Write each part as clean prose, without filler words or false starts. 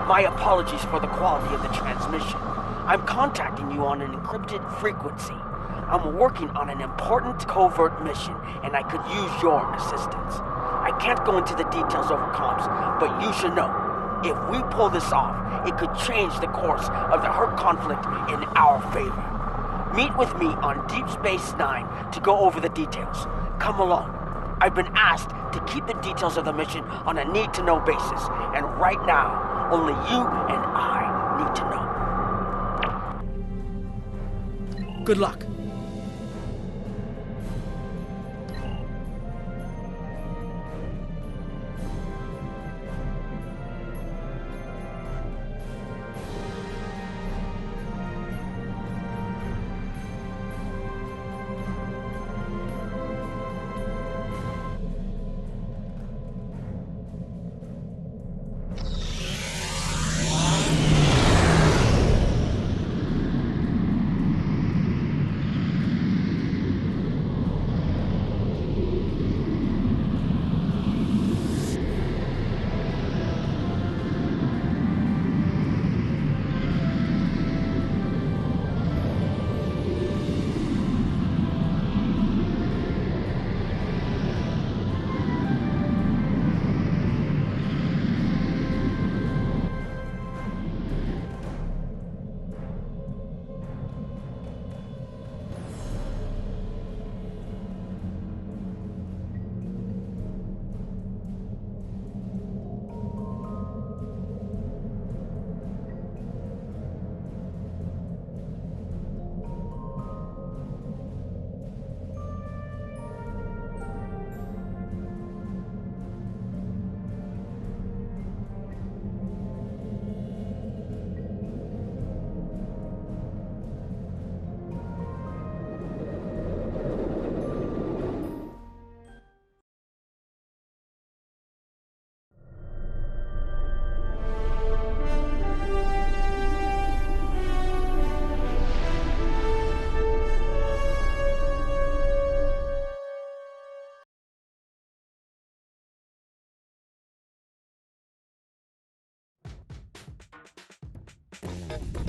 My apologies for the quality of the transmission. I'm contacting you on an encrypted frequency. I'm working on an important covert mission, and I could use your assistance. I can't go into the details over comms, but you should know, if we pull this off, it could change the course of the Hurt conflict in our favor. Meet with me on Deep Space Nine to go over the details. Come along. I've been asked to keep the details of the mission on a need-to-know basis, and right now, only you and I need to know. Good luck.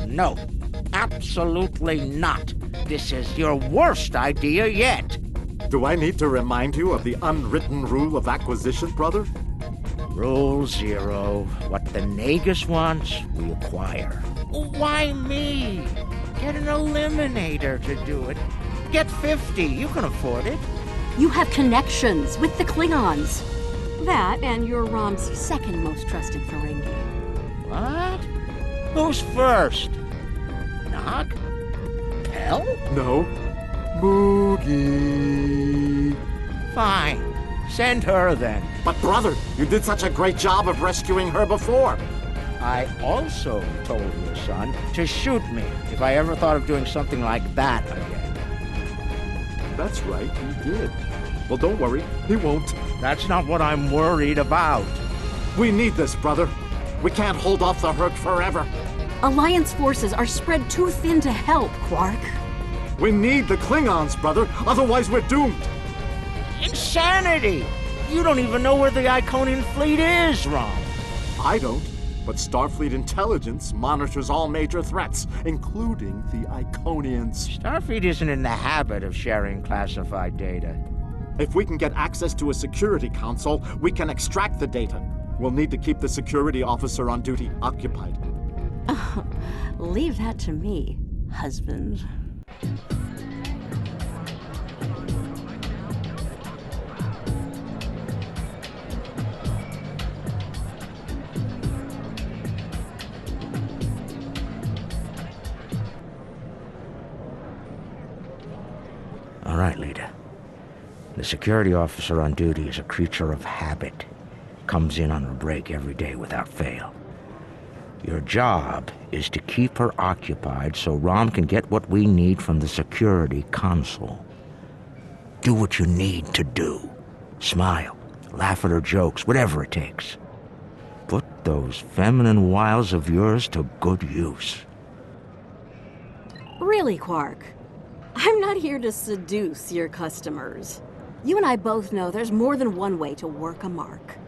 No, absolutely not. This is your worst idea yet. Do I need to remind you of the unwritten rule of acquisition, brother? Rule 0. What the Nagus wants, we acquire. Why me? Get an eliminator to do it. Get 50. You can afford it. You have connections with the Klingons. That and you're Rom's second most trusted Ferengi. What? Who's first? Nog? Pell? No. Moogie. Fine. Send her then. But brother, you did such a great job of rescuing her before. I also told your son to shoot me if I ever thought of doing something like that again. That's right, he did. Well, don't worry, he won't. That's not what I'm worried about. We need this, brother. We can't hold off the Hurt forever. Alliance forces are spread too thin to help, Quark. We need the Klingons, brother, otherwise we're doomed. Insanity! You don't even know where the Iconian fleet is, Rom. I don't, but Starfleet intelligence monitors all major threats, including the Iconians. Starfleet isn't in the habit of sharing classified data. If we can get access to a security console, we can extract the data. We'll need to keep the security officer on duty occupied. Oh, leave that to me, husband. All right, Lita. The security officer on duty is a creature of habit. Comes in on her break every day without fail. Your job is to keep her occupied so Rom can get what we need from the security console. Do what you need to do. Smile, laugh at her jokes, whatever it takes. Put those feminine wiles of yours to good use. Really, Quark? I'm not here to seduce your customers. You and I both know there's more than one way to work a mark.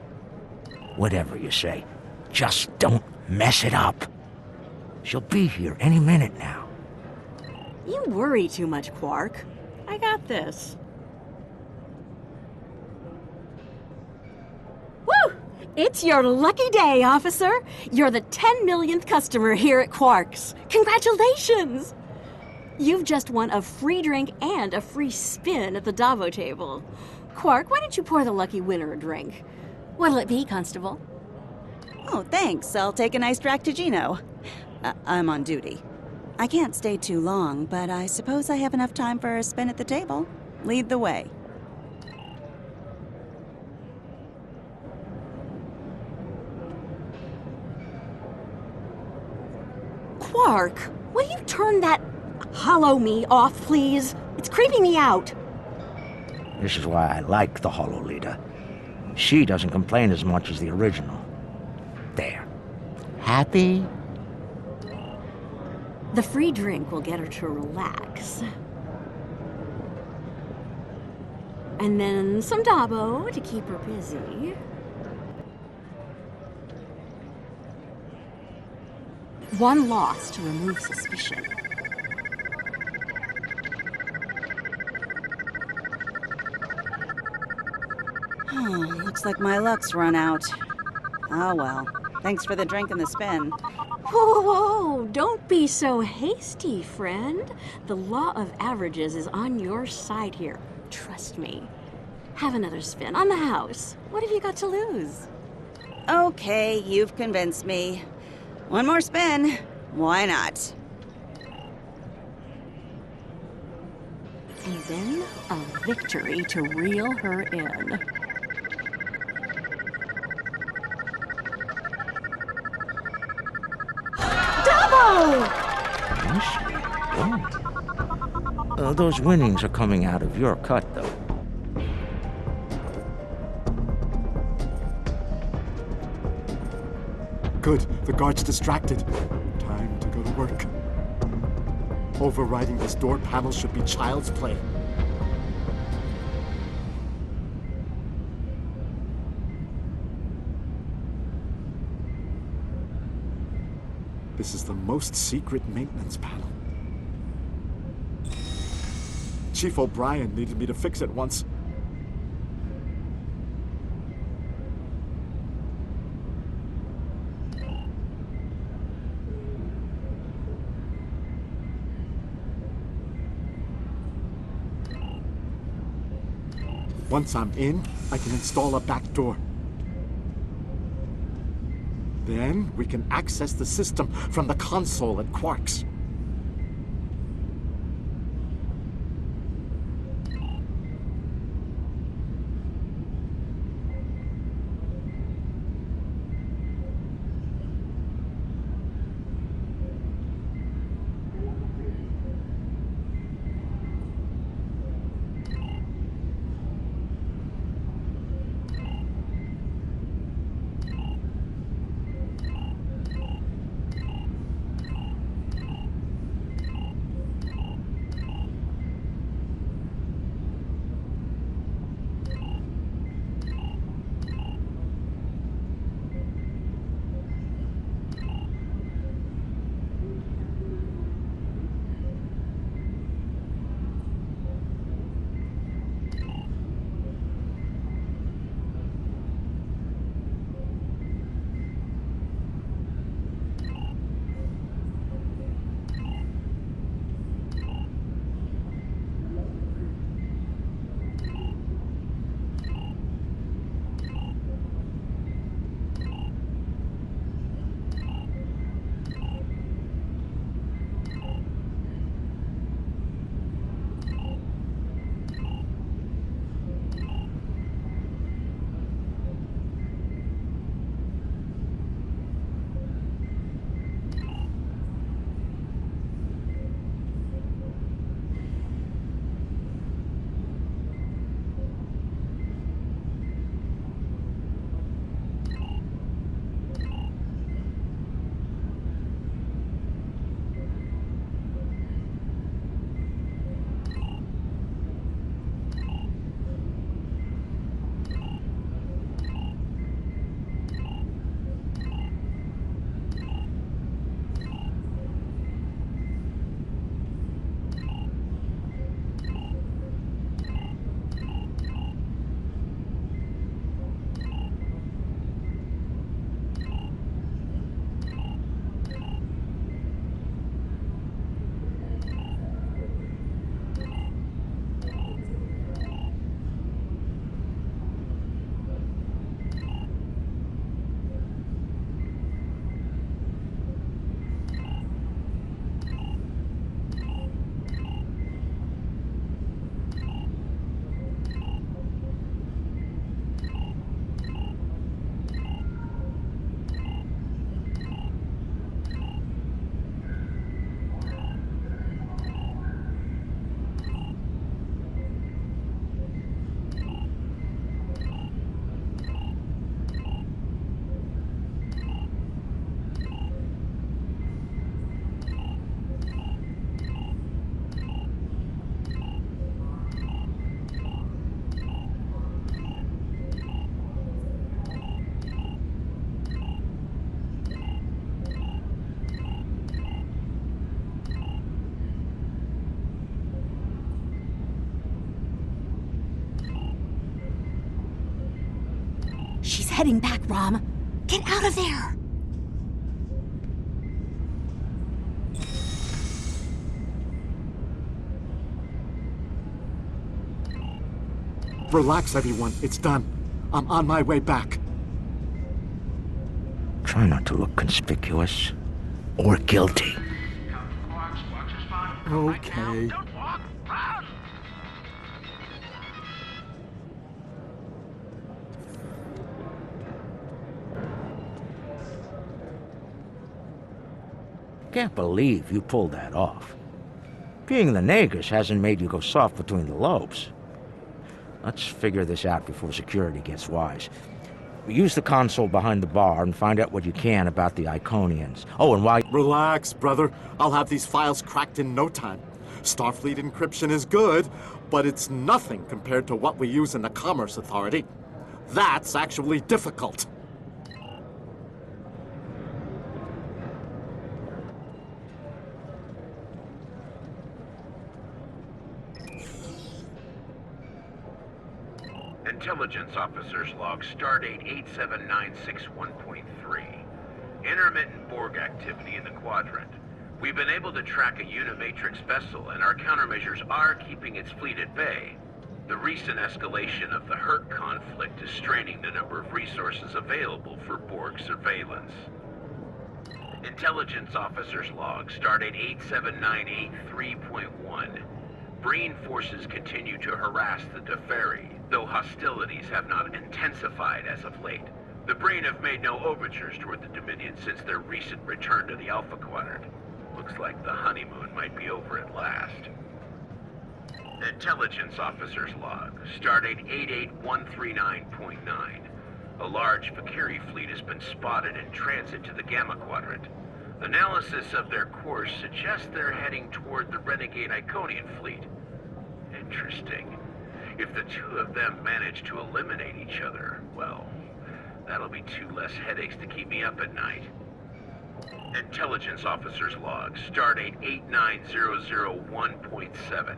Whatever you say, just don't mess it up. She'll be here any minute now. You worry too much, Quark. I got this. Woo! It's your lucky day, officer. You're the 10 millionth customer here at Quarks. Congratulations! You've just won a free drink and a free spin at the Davo table. Quark, why don't you pour the lucky winner a drink? What'll it be, Constable? Oh, thanks. I'll take an iced Ractigino. I'm on duty. I can't stay too long, but I suppose I have enough time for a spin at the table. Lead the way. Quark, will you turn that hollow me off, please? It's creeping me out. This is why I like the Hollow Leader. She doesn't complain as much as the original. There. Happy? The free drink will get her to relax. And then some Dabo to keep her busy. One loss to remove suspicion. Looks like my luck's run out. Oh well. Thanks for the drink and the spin. Whoa, whoa, don't be so hasty, friend. The law of averages is on your side here. Trust me. Have another spin on the house. What have you got to lose? Okay, you've convinced me. One more spin. Why not? And then a victory to reel her in. Nicely done. Those winnings are coming out of your cut, though. Good. The guard's distracted. Time to go to work. Overriding this door panel should be child's play. This is the most secret maintenance panel. Chief O'Brien needed me to fix it once. Once I'm in, I can install a back door. Then we can access the system from the console at Quarks. heading back, Rom. Get out of there! Relax, everyone. It's done. I'm on my way back. Try not to look conspicuous or guilty. Okay. Don't walk, run! Can't believe you pulled that off. Being the Nagus hasn't made you go soft between the lobes. Let's figure this out before security gets wise. Use the console behind the bar and find out what you can about the Iconians. Oh, and while... Relax, brother. I'll have these files cracked in no time. Starfleet encryption is good, but it's nothing compared to what we use in the Commerce Authority. That's actually difficult. Intelligence Officer's Log, Stardate 87961.3. Intermittent Borg activity in the Quadrant. We've been able to track a Unimatrix vessel, and our countermeasures are keeping its fleet at bay. The recent escalation of the Hurt conflict is straining the number of resources available for Borg surveillance. Intelligence Officer's Log, Stardate 87983.1. Breen forces continue to harass the Deferi, though hostilities have not intensified as of late. The Breen have made no overtures toward the Dominion since their recent return to the Alpha Quadrant. Looks like the honeymoon might be over at last. Intelligence Officer's Log, Stardate 88139.9. A large Vakiri fleet has been spotted in transit to the Gamma Quadrant. Analysis of their course suggests they're heading toward the renegade Iconian fleet. Interesting. If the two of them manage to eliminate each other, well, that'll be 2 less headaches to keep me up at night. Intelligence Officer's Log, Stardate 89001.7.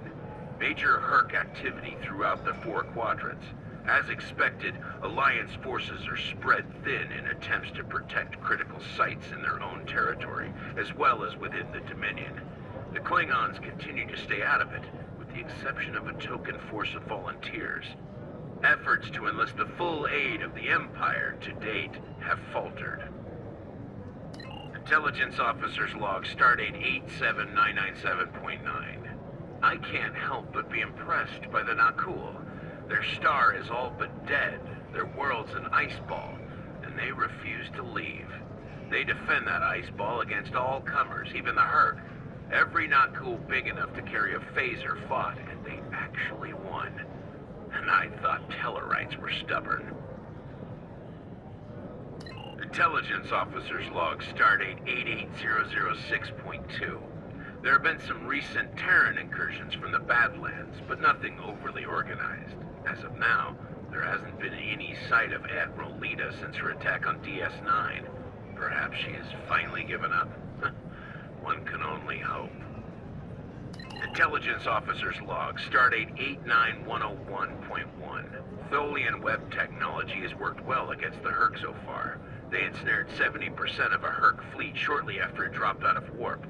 Major Herc activity throughout the 4 quadrants. As expected, Alliance forces are spread thin in attempts to protect critical sites in their own territory, as well as within the Dominion. The Klingons continue to stay out of it, with the exception of a token force of volunteers. Efforts to enlist the full aid of the Empire to date have faltered. Intelligence Officer's Log, Stardate 87997.9. I can't help but be impressed by the Nakul. Their star is all but dead, their world's an ice ball, and they refuse to leave. They defend that ice ball against all comers, even the Herc. Every Nakul big enough to carry a phaser fought, and they actually won. And I thought Tellarites were stubborn. Intelligence Officer's Log, Stardate 88006.2. There have been some recent Terran incursions from the Badlands, but nothing overly organized. As of now, there hasn't been any sight of Admiral Lita since her attack on DS9. Perhaps she has finally given up? One can only hope. Intelligence Officer's Log, Stardate 89101.1. Tholian web technology has worked well against the Herc so far. They ensnared 70% of a Herc fleet shortly after it dropped out of warp.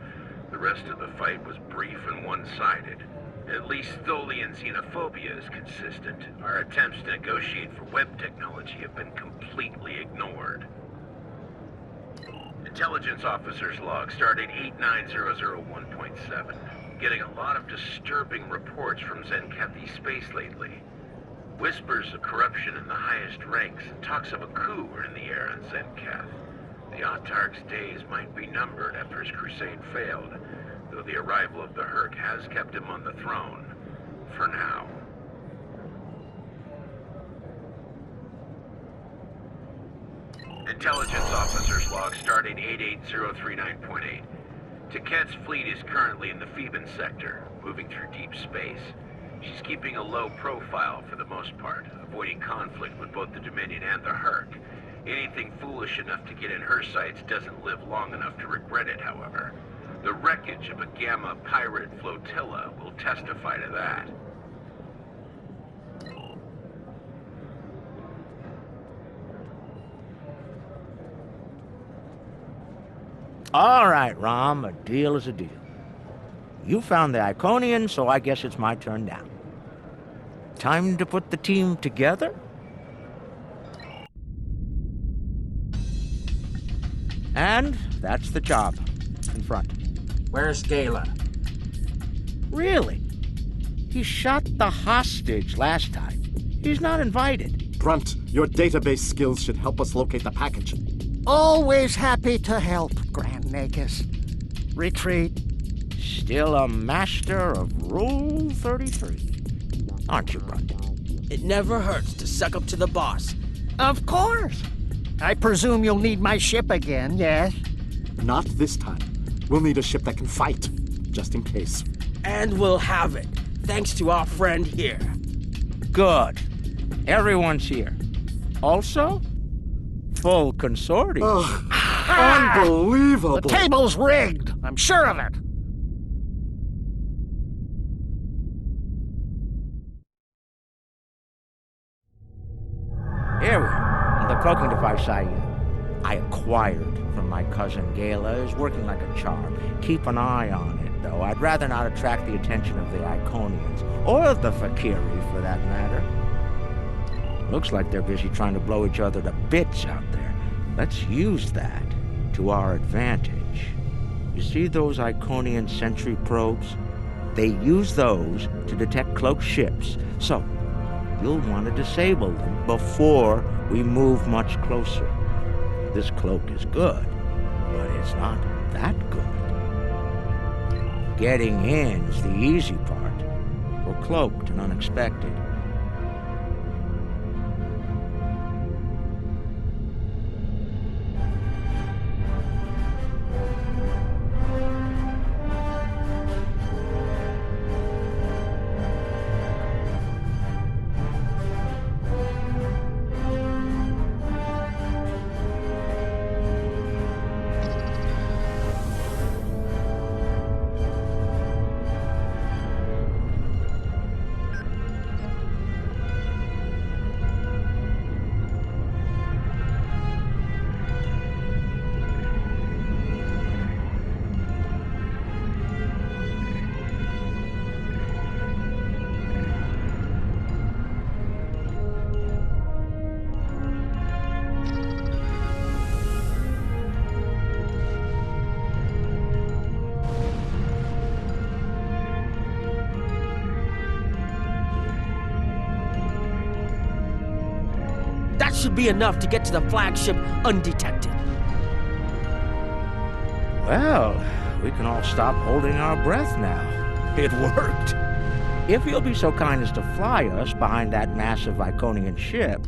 The rest of the fight was brief and one-sided. At least Tholian xenophobia is consistent. Our attempts to negotiate for web technology have been completely ignored. Intelligence Officer's Log, Stardate 89001.7. Getting a lot of disturbing reports from Zenkethi space lately. Whispers of corruption in the highest ranks and talks of a coup are in the air on Zenketh. The Autarch's days might be numbered after his crusade failed, though the arrival of the Herc has kept him on the throne. For now. Intelligence Officer's Log, Stardate 88039.8. Taket's fleet is currently in the Phoeban sector, moving through deep space. She's keeping a low profile for the most part, avoiding conflict with both the Dominion and the Herc. Anything foolish enough to get in her sights doesn't live long enough to regret it, however. The wreckage of a Gamma pirate flotilla will testify to that. All right, Rom, a deal is a deal. You found the Iconian, so I guess it's my turn now. Time to put the team together? And that's the job. In front. Where's Gala? Really? He shot the hostage last time. He's not invited. Brunt, your database skills should help us locate the package. Always happy to help, Grand Nagus. Retreat. Still a master of Rule 33. Aren't you, Brunt? It never hurts to suck up to the boss. Of course. I presume you'll need my ship again, yes? Not this time. We'll need a ship that can fight, just in case. And we'll have it, thanks to our friend here. Good. Everyone's here. Also, full consortium. Unbelievable! The table's rigged. I'm sure of it. Here we are. The cloaking device I acquired from my cousin Gala is working like a charm. Keep an eye on it, though. I'd rather not attract the attention of the Iconians, or the Fakiri, for that matter. Looks like they're busy trying to blow each other to bits out there. Let's use that to our advantage. You see those Iconian sentry probes? They use those to detect cloaked ships, so you'll want to disable them before we move much closer. This cloak is good, but it's not that good. Getting in is the easy part. We're cloaked and unexpected. That should be enough to get to the flagship undetected. Well, we can all stop holding our breath now. It worked. If you'll be so kind as to fly us behind that massive Iconian ship.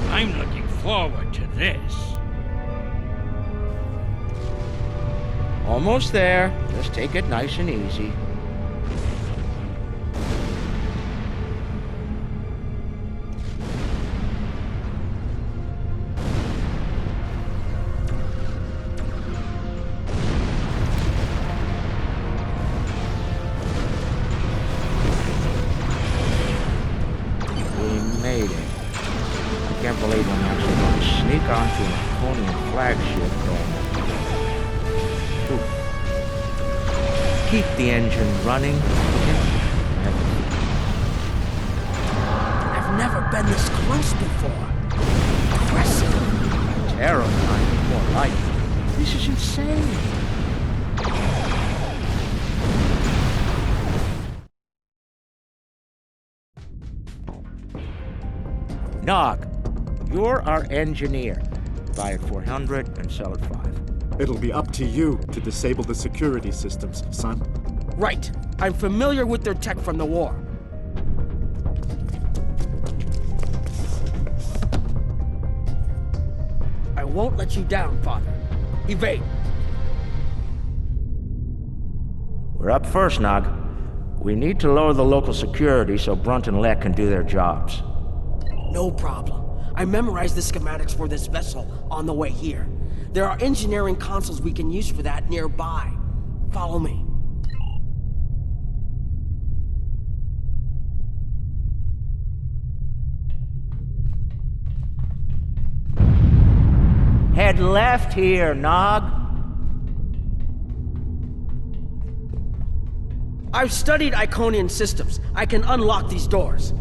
I'm looking forward to this. Almost there. Just take it nice and easy. We made it. I can't believe I'm actually going to sneak onto an Iconian flagship and keep the engine running. I've never been this close before. Impressive. Terrifying, more like it. This is insane. Nog, you're our engineer. Buy it 400 and sell it 5. It'll be up to you to disable the security systems, son. Right. I'm familiar with their tech from the war. I won't let you down, Father. Evade. We're up first, Nog. We need to lower the local security so Brunt and Lek can do their jobs. No problem. I memorized the schematics for this vessel on the way here. There are engineering consoles we can use for that nearby. Follow me. Head left here, Nog. I've studied Iconian systems. I can unlock these doors.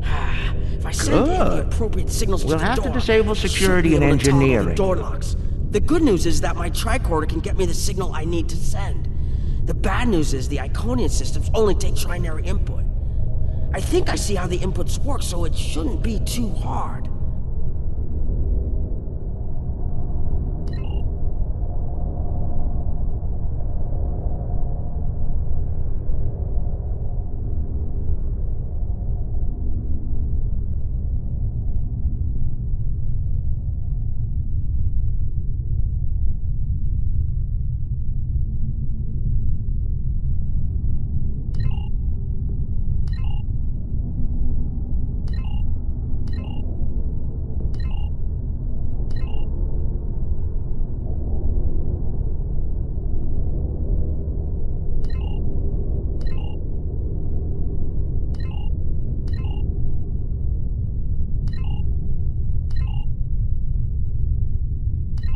If I send in the Good. appropriate signals We'll to the have to door, disable I should security be and able to toggle the engineering. door locks. The good news is that my tricorder can get me the signal I need to send. The bad news is the Iconian systems only take trinary input. I think I see how the inputs work, so it shouldn't be too hard.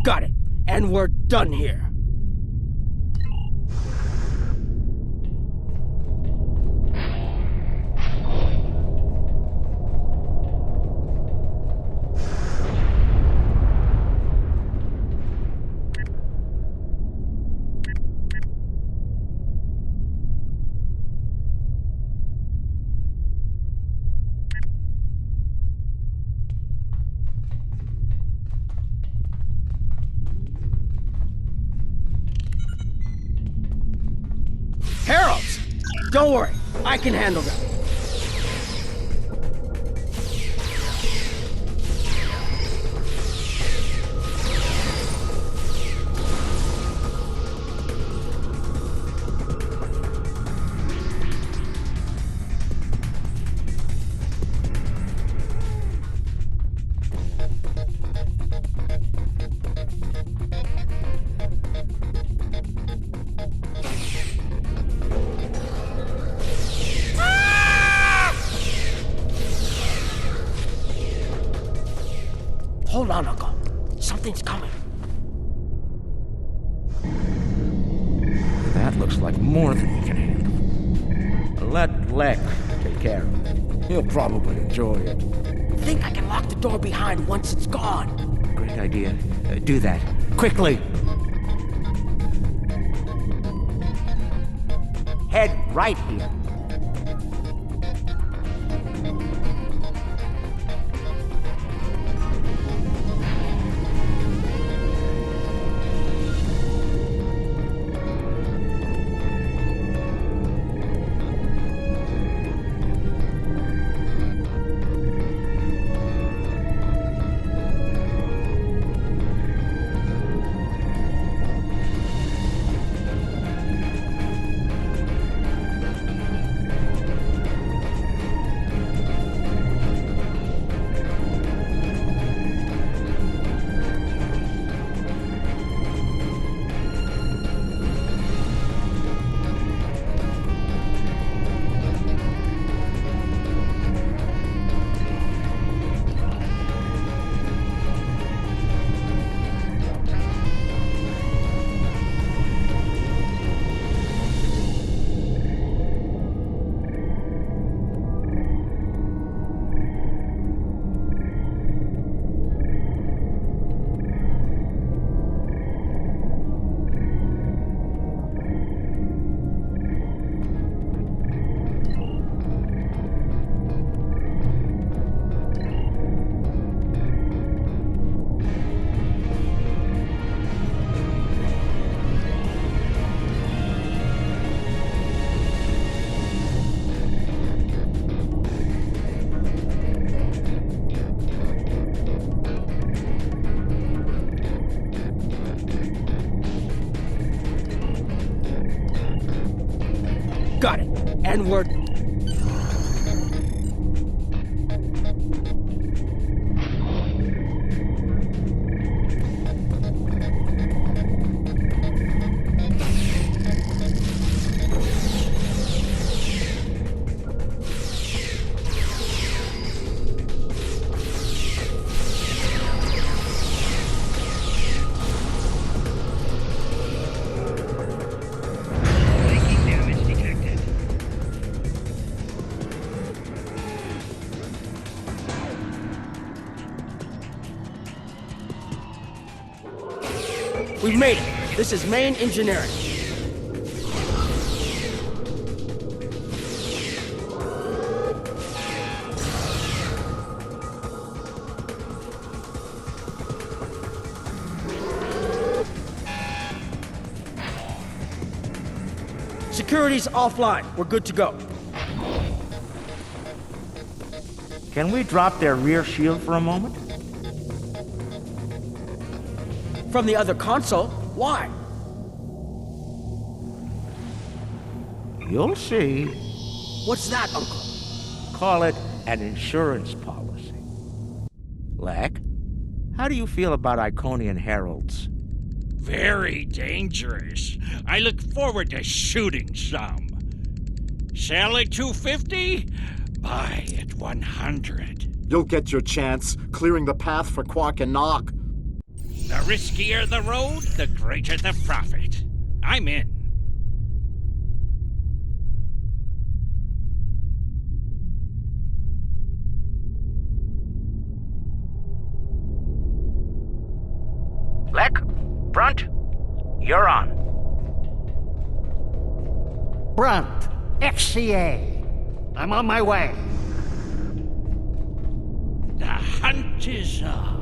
Got it. And we're done here. Heralds! Don't worry, I can handle them. Hold on, Uncle. Something's coming. That looks like more than he can handle. Let Lek take care of it. He'll probably enjoy it. I think I can lock the door behind once it's gone. Great idea. Do that. Quickly! Head right here. Got it. And we're... We've made it. This is main engineering. Security's offline. We're good to go. Can we drop their rear shield for a moment? From the other console? Why? You'll see. What's that, Uncle? Call it an insurance policy. Lek, how do you feel about Iconian heralds? Very dangerous. I look forward to shooting some. Sell at 250? Buy at 100. You'll get your chance, clearing the path for Quark and Nog. The riskier the road, the greater the profit. I'm in. Lek, Brunt, you're on. Brunt, FCA. I'm on my way. The hunt is on.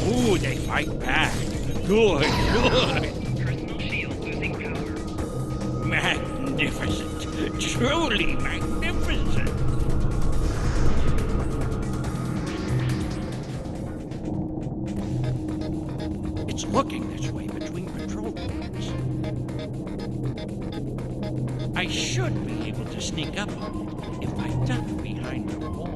Ooh, they fight back. Good, good. Magnificent. Truly magnificent. It's looking this way between patrol points. I should be able to sneak up on it if I duck behind the walls.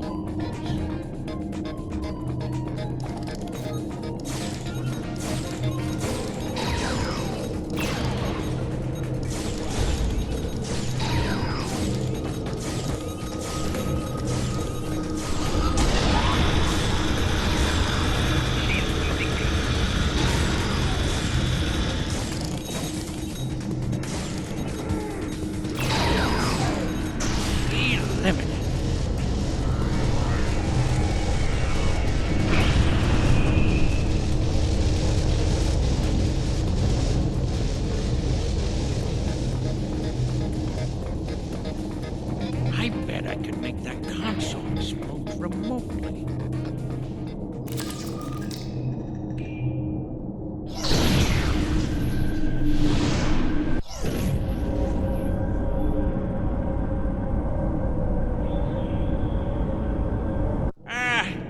I bet I could make that console explode remotely.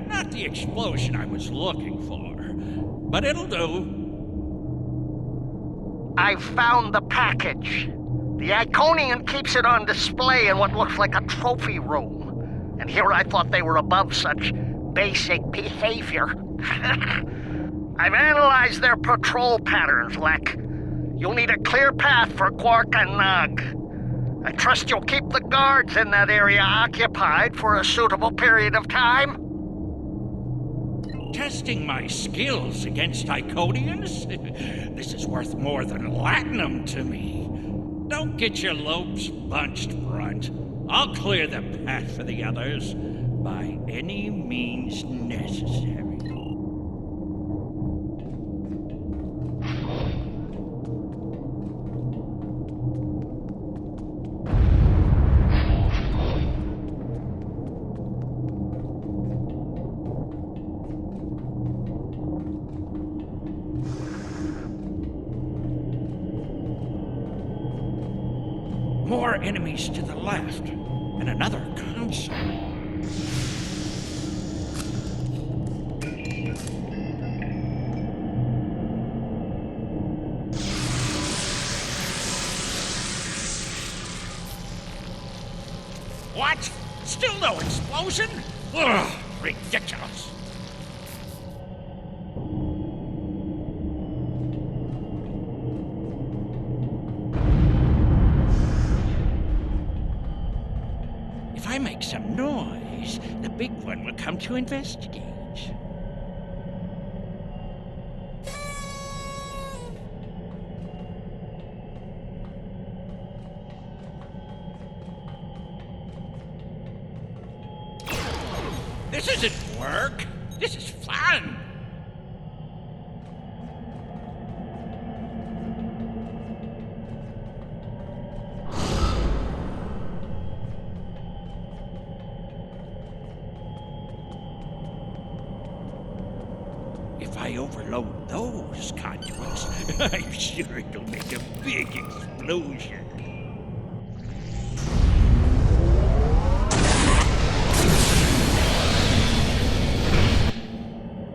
Not the explosion I was looking for, but it'll do. I've found the package. The Iconian keeps it on display in what looks like a trophy room. And here I thought they were above such basic behavior. I've analyzed their patrol patterns, Lek. You'll need a clear path for Quark and Nog. I trust you'll keep the guards in that area occupied for a suitable period of time. Testing my skills against Iconians? This is worth more than latinum to me. Don't get your lobes bunched, Brunt. I'll clear the path for the others by any means necessary. More enemies to the left, and another console. What? Still no explosion? Ugh, ridiculous. If I make some noise, the big one will come to investigate. This isn't work. This is fun. If I overload those conduits, I'm sure it'll make a big explosion.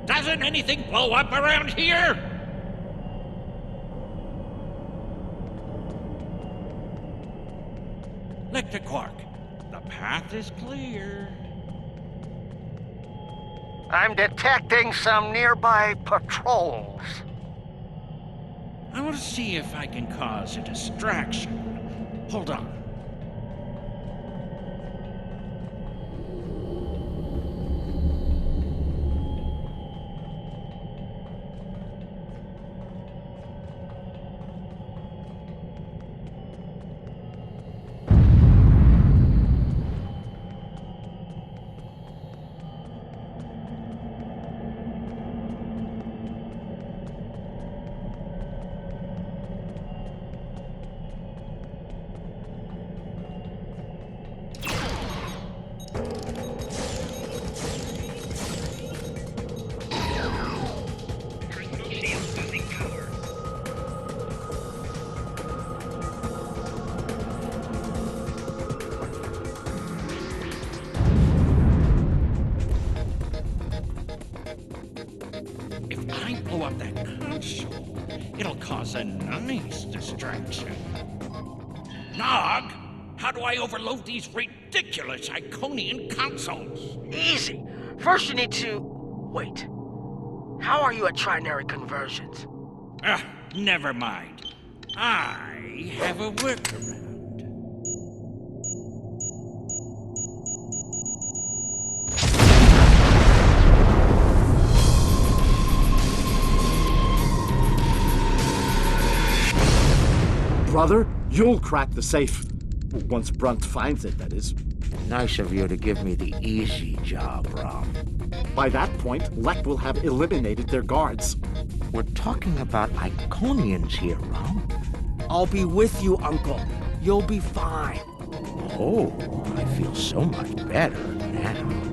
Doesn't anything blow up around here? Lecter Quark, the path is clear. I'm detecting some nearby patrols. I want to see if I can cause a distraction. Hold on. If I blow up that console, it'll cause a nice distraction. Nog, how do I overload these ridiculous Iconian consoles? Easy. First you need to... Wait. How are you at trinary conversions? Never mind. I have a workaround. Brother, you'll crack the safe. Once Brunt finds it, that is. Nice of you to give me the easy job, Rom. By that point, Lek will have eliminated their guards. We're talking about Iconians here, Rom. I'll be with you, Uncle. You'll be fine. Oh, I feel so much better now.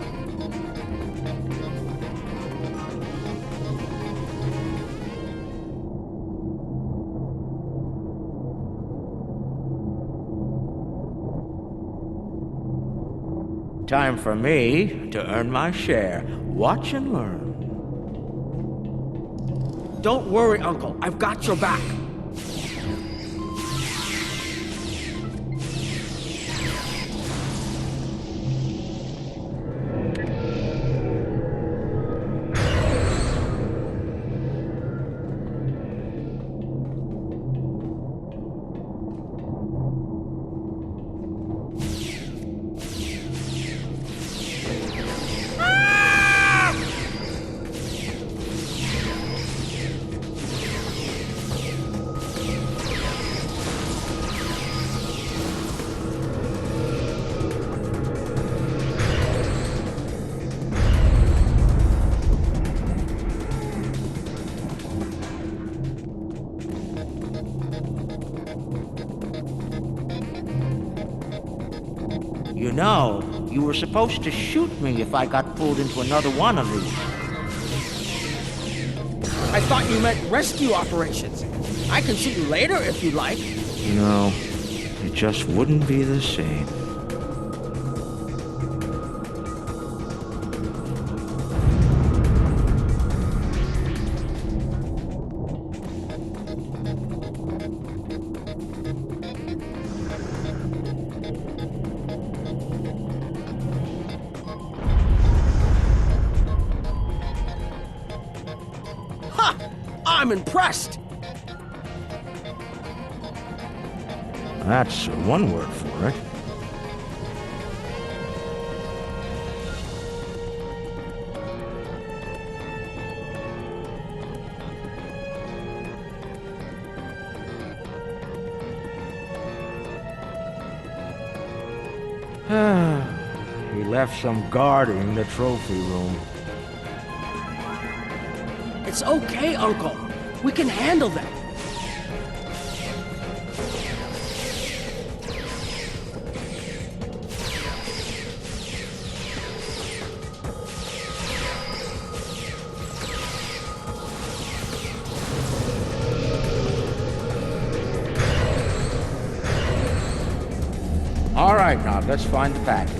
Time for me to earn my share. Watch and learn. Don't worry, Uncle. I've got your back. You know, you were supposed to shoot me if I got pulled into another one of these. I thought you meant rescue operations. I can shoot you later if you like. No, it just wouldn't be the same. I'm impressed. That's one word for it. He left some guarding the trophy room. It's okay, Uncle. We can handle them. All right, now let's find the package.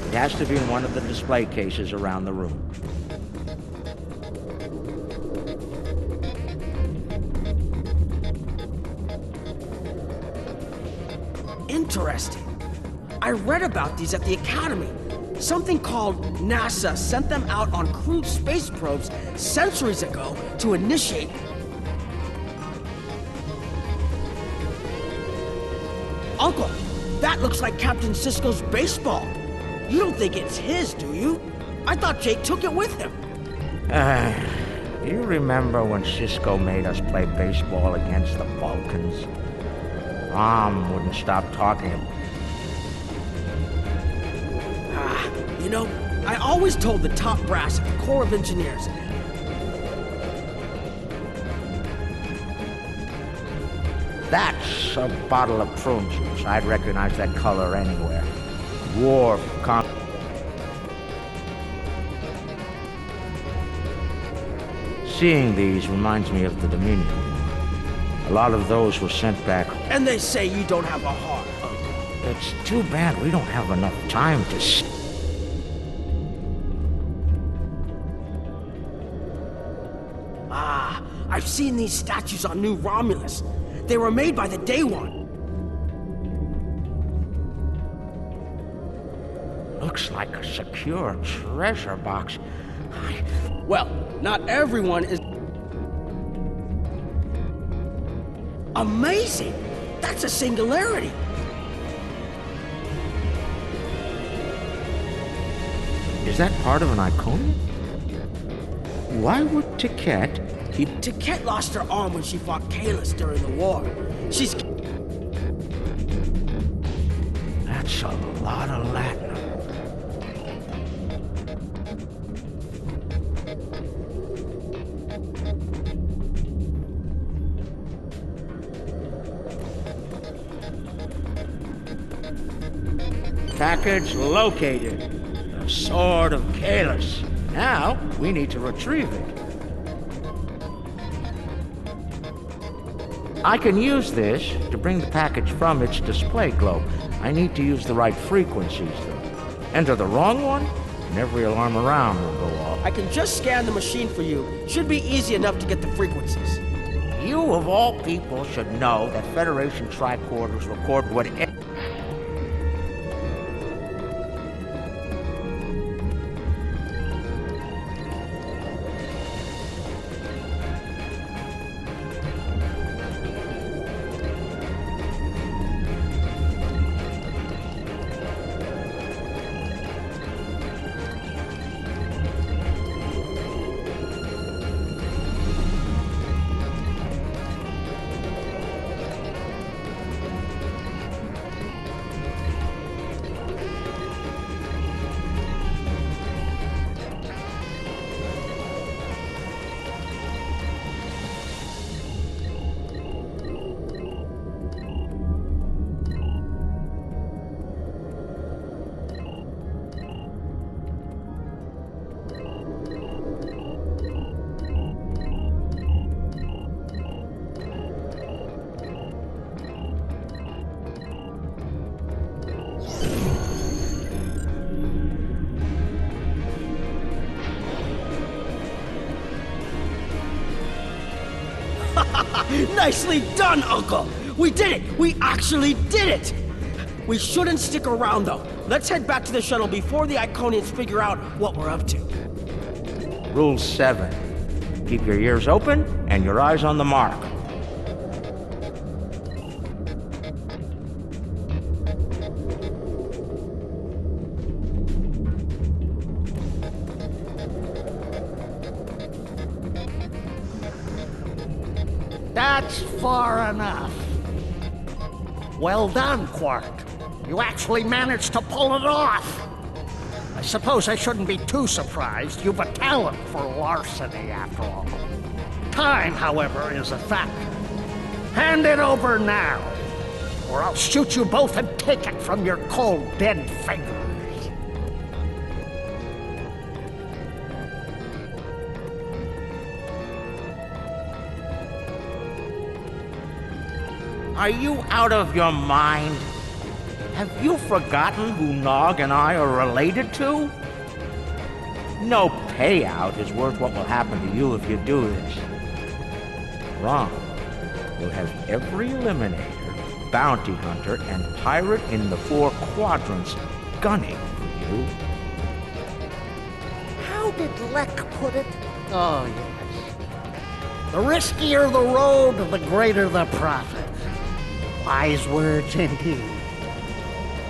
It has to be in one of the display cases around the room. Interesting. I read about these at the Academy. Something called NASA sent them out on crewed space probes centuries ago to initiate. Uncle, that looks like Captain Sisko's baseball. You don't think it's his, do you? I thought Jake took it with him. Do you remember when Sisko made us play baseball against the Vulcans? Mom wouldn't stop talking. You know, I always told the top brass at the Corps of Engineers. That's a bottle of prune juice. I'd recognize that color anywhere. War. Seeing these reminds me of the Dominion. A lot of those were sent back. And they say you don't have a heart, Uncle. It's too bad we don't have enough time to I've seen these statues on New Romulus. They were made by the Day One. Looks like a secure treasure box. Well, not everyone is... Amazing! That's a singularity! Is that part of an Iconium? Why would Tiket... Tiket lost her arm when she fought Kalis during the war. She's... That's a lot of Latin. Package located. The Sword of Kalis. Now, we need to retrieve it. I can use this to bring the package from its display globe. I need to use the right frequencies, though. Enter the wrong one, and every alarm around will go off. I can just scan the machine for you. Should be easy enough to get the frequencies. You, of all people, should know that Federation tricorders record whatever... Nicely done, Uncle! We did it! We actually did it! We shouldn't stick around, though. Let's head back to the shuttle before the Iconians figure out what we're up to. Rule 7. Keep your ears open and your eyes on the mark. That's far enough. Well done, Quark. You actually managed to pull it off. I suppose I shouldn't be too surprised. You've a talent for larceny, after all. Time, however, is a fact. Hand it over now, or I'll shoot you both and take it from your cold, dead fingers. Are you out of your mind? Have you forgotten who Nog and I are related to? No payout is worth what will happen to you if you do this. Wrong. You'll have every eliminator, bounty hunter, and pirate in the 4 quadrants gunning for you. How did Lek put it? Oh, yes. The riskier the road, the greater the profit. Wise words indeed.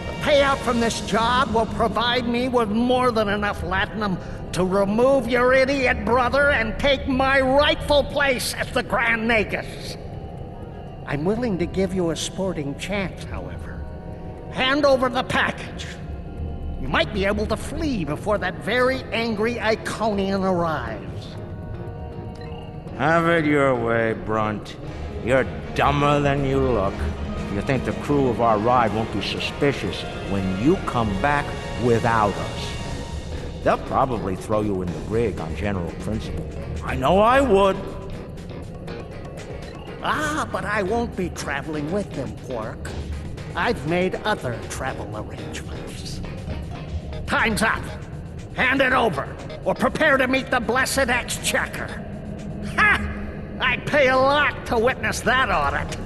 The payout from this job will provide me with more than enough latinum to remove your idiot brother and take my rightful place as the Grand Nagus. I'm willing to give you a sporting chance, however. Hand over the package. You might be able to flee before that very angry Iconian arrives. Have it your way, Brunt. You're dumber than you look. You think the crew of our ride won't be suspicious when you come back without us. They'll probably throw you in the rig on general principle. I know I would. Ah, but I won't be traveling with them, Quark. I've made other travel arrangements. Time's up. Hand it over, or prepare to meet the blessed Exchequer. Ha! I'd pay a lot to witness that audit.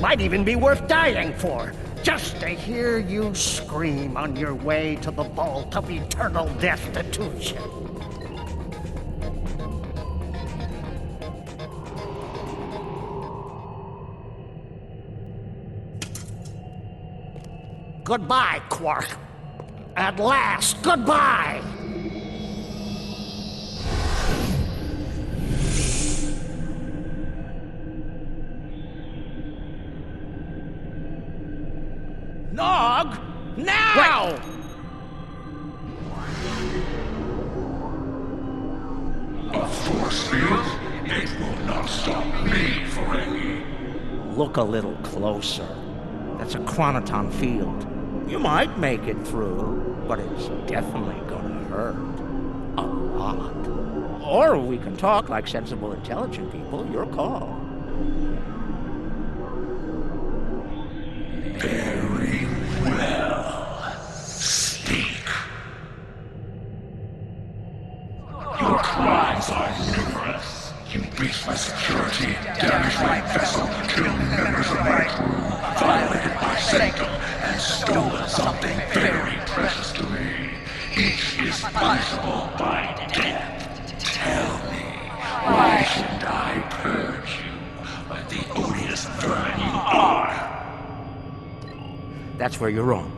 Might even be worth dying for, just to hear you scream on your way to the vault of eternal destitution. Goodbye, Quark. At last, goodbye! Nog! Now! A force field? It will not stop me, Ferengi. Look a little closer. That's a chronoton field. You might make it through, but it's definitely gonna hurt. A lot. Or we can talk like sensible, intelligent people. Your call. Very well. Speak. Your crimes are numerous. You breached my security, damaged my vessel, killed members of my crew, violated my sanctum, and stolen something very precious to me. Each is punishable by death. Tell me, why should I purge you like the odious vermin you are? That's where you're wrong.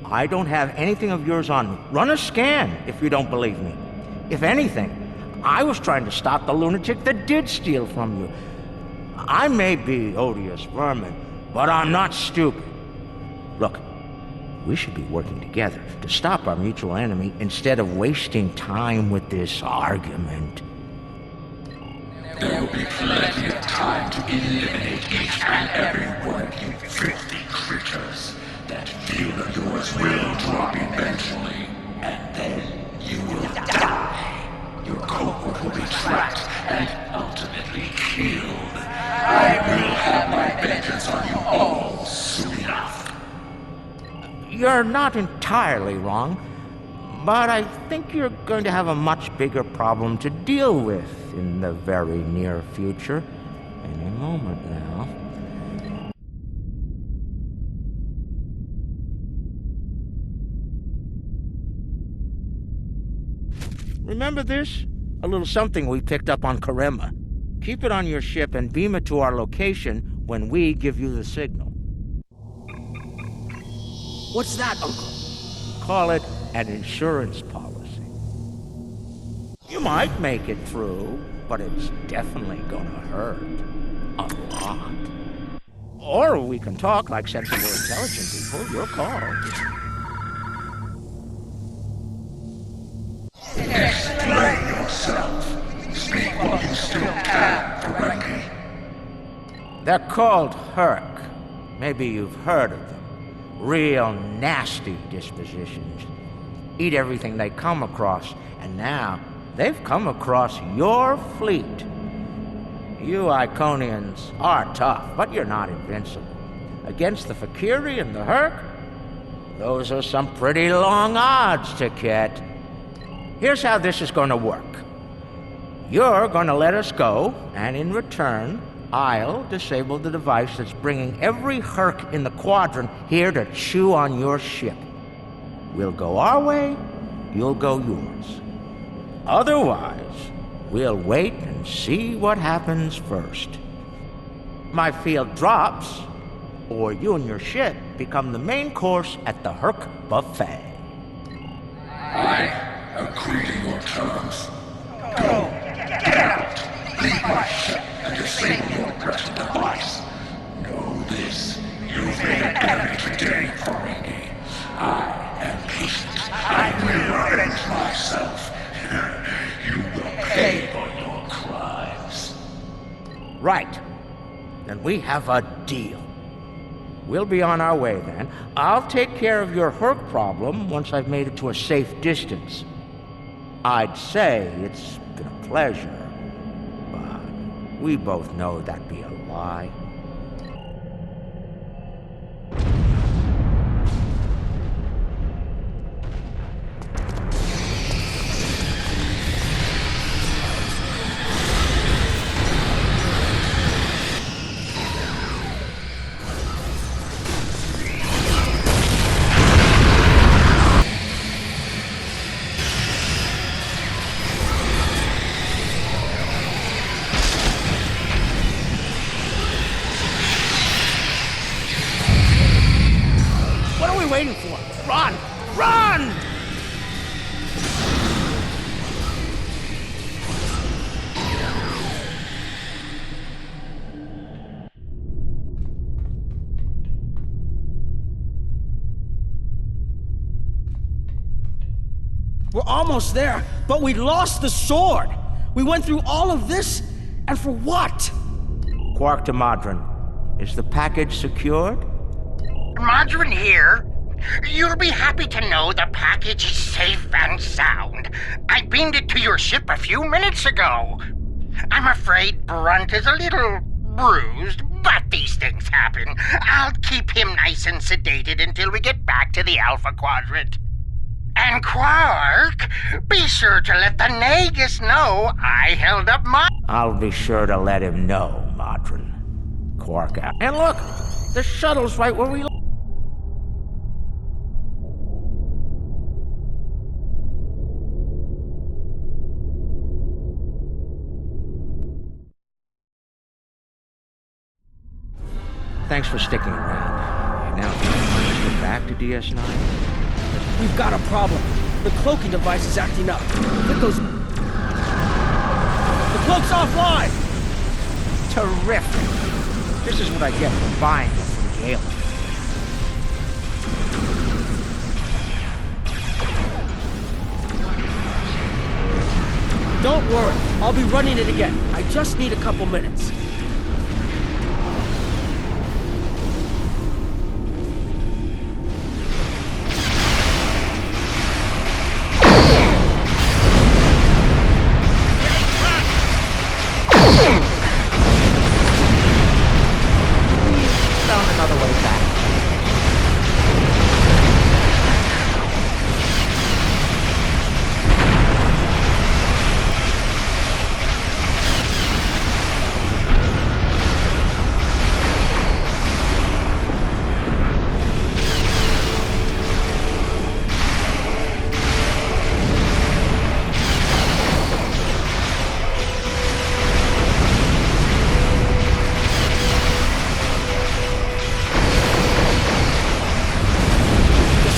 I don't have anything of yours on me. Run a scan if you don't believe me. If anything, I was trying to stop the lunatic that did steal from you. I may be odious vermin, but I'm not stupid. Look, we should be working together to stop our mutual enemy instead of wasting time with this argument. There will be plenty of time to eliminate each and every one of you filthy creatures. That field of yours will drop eventually, and then you will die. Your cohort will be tracked and ultimately killed. I will have my vengeance on you all soon enough. You're not entirely wrong, but I think you're going to have a much bigger problem to deal with in the very near future. Any moment now. Remember this? A little something we picked up on Karema. Keep it on your ship and beam it to our location when we give you the signal. What's that, Uncle? Call it an insurance policy. You might make it through, but it's definitely gonna hurt. A lot. Or we can talk like sensible, intelligent people. Your call. Explain yourself. Speak while you still can, Ferengi. They're called Herc. Maybe you've heard of them. Real nasty dispositions. Eat everything they come across, and now they've come across your fleet. You Iconians are tough, but you're not invincible. Against the Fakiri and the Herc, those are some pretty long odds to get. Here's how this is going to work. You're going to let us go, and in return, I'll disable the device that's bringing every Herc in the Quadrant here to chew on your ship. We'll go our way, you'll go yours. Otherwise, we'll wait and see what happens first. My field drops, or you and your ship become the main course at the Herc buffet. I agree to your terms. Go, get out! Leave my ship and disable your present device. Know this, you've made an enemy today, Ferengi. I am patient. I will avenge myself. You will pay for your crimes. Right. Then we have a deal. We'll be on our way then. I'll take care of your Herc problem once I've made it to a safe distance. I'd say it's been a pleasure, but we both know that'd be a lie. Waiting for? Run! Run! We're almost there, but we lost the sword. We went through all of this, and for what? Quark to Modron. Is the package secured? Modron here. You'll be happy to know the package is safe and sound. I beamed it to your ship a few minutes ago. I'm afraid Brunt is a little bruised, but these things happen. I'll keep him nice and sedated until we get back to the Alpha Quadrant. And Quark, be sure to let the Nagus know I held up my... I'll be sure to let him know, Modron. Quark out. And look! The shuttle's right where we... Thanks for sticking around. Now, let's get back to DS9. We've got a problem. The cloaking device is acting up. It goes... The cloak's offline! Terrific. This is what I get for buying it from Gale. Don't worry. I'll be running it again. I just need a couple minutes. Found another way back.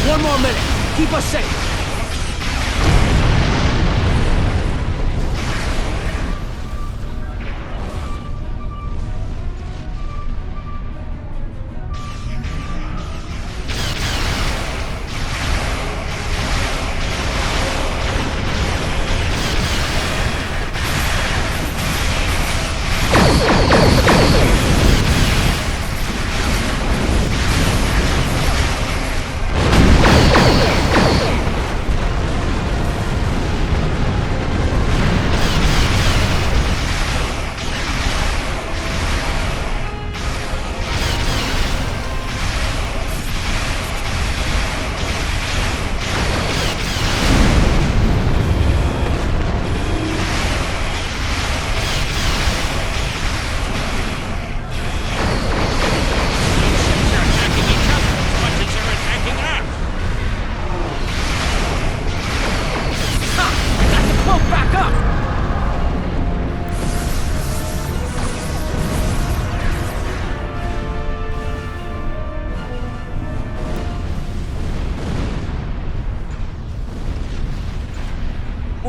One more minute. Keep us safe.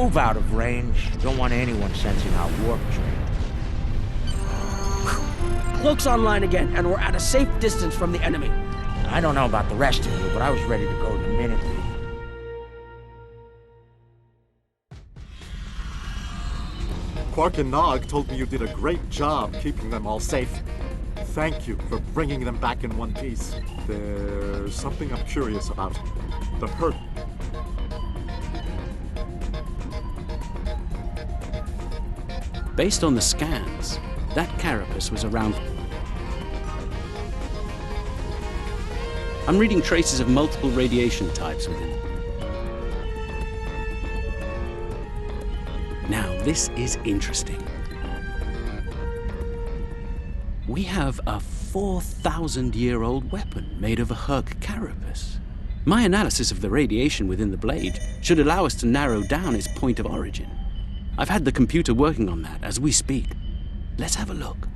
Move out of range. Don't want anyone sensing our warp train. Cloak's online again, and we're at a safe distance from the enemy. I don't know about the rest of you, but I was ready to go the minute. Quark and Nog told me you did a great job keeping them all safe. Thank you for bringing them back in one piece. There's something I'm curious about. The hurt. Based on the scans, that carapace was around... I'm reading traces of multiple radiation types within it. Now, this is interesting. We have a 4,000-year-old weapon made of a Herc carapace. My analysis of the radiation within the blade should allow us to narrow down its point of origin. I've had the computer working on that as we speak. Let's have a look.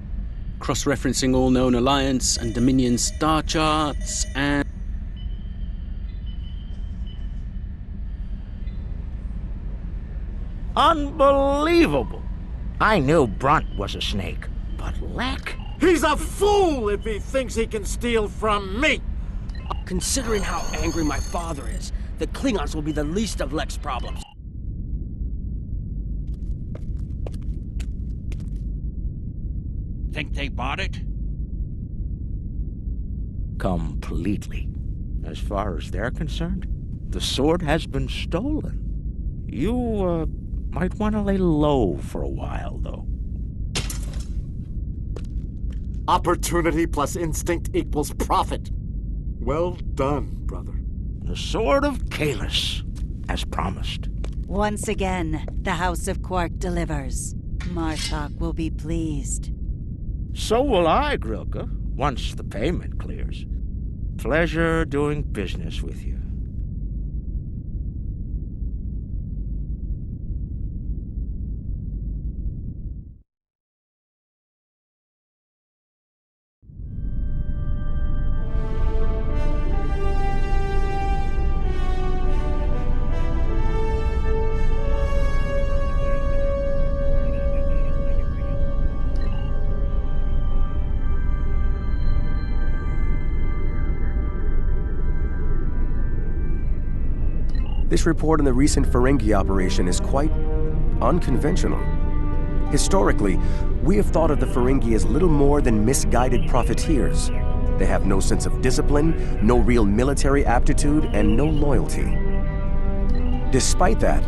Cross-referencing all known Alliance and Dominion star charts and... Unbelievable! I knew Brunt was a snake, but Lek? He's a fool if he thinks he can steal from me! Considering how angry my father is, the Klingons will be the least of Lek's problems. Think they bought it? Completely. As far as they're concerned, the sword has been stolen. You, might want to lay low for a while, though. Opportunity plus instinct equals profit. Well done, brother. The Sword of Kalis, as promised. Once again, the House of Quark delivers. Martok will be pleased. So will I, Grilka, once the payment clears. Pleasure doing business with you. This report on the recent Ferengi operation is quite unconventional. Historically, we have thought of the Ferengi as little more than misguided profiteers. They have no sense of discipline, no real military aptitude, and no loyalty. Despite that,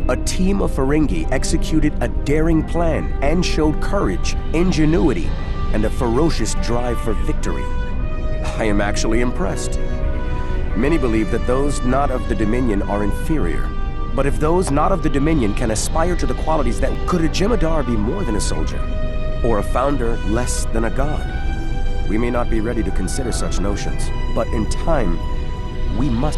a team of Ferengi executed a daring plan and showed courage, ingenuity, and a ferocious drive for victory. I am actually impressed. Many believe that those not of the Dominion are inferior. But if those not of the Dominion can aspire to the qualities that could a Jemadar be more than a soldier, or a founder less than a god? We may not be ready to consider such notions, but in time, we must...